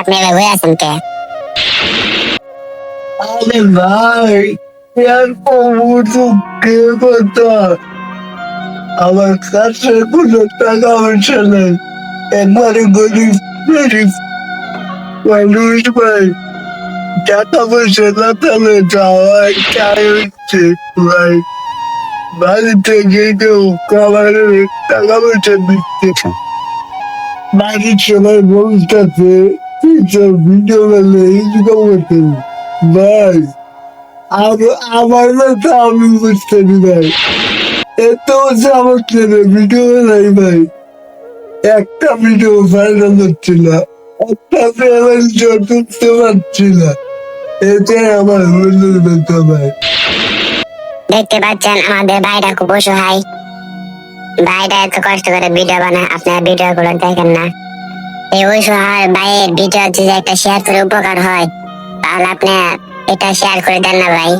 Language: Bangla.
আপনি এবার হয়ে আছেন কে? আরে ভাই, এরকম দুঃখের কথা, আমার কাছে কোনো টাকা পয়সা নেই, একবারে গরিব গরিব মানুষ ভাই। টাকা পয়সা না থাকলে যাওয়ার চাই হচ্ছে ভাই, বাড়িতে গিয়ে কেউ খাবারের টাকা পয়সা দিচ্ছে, বাড়ির সবাই বলতেছে ভিডিও গেলে ইনকাম করতে ভাই। আমার কথা আমি বুঝতে পারি ভাই, এত সামর্থ্য নেই ভিডিও নাই ভাই, একটা ভিডিও ভাইরাল হচ্ছে না, একটা পেমেন্ট ঢুকতে পারছি না, এটাই আমার মনের ব্যথা ভাই। দেখতে পাচ্ছেন আমাদের ভাইটা খুব অসহায়, ভাইটা এত কষ্ট করে ভিডিও বানায়, আপনারা ভিডিও গুলো দেখেন না। এই অসহায় ভাইয়ের ভিডিও যদি একটা শেয়ার করে উপকার হয়, তাহলে আপনি এটা শেয়ার করে দেন না ভাই।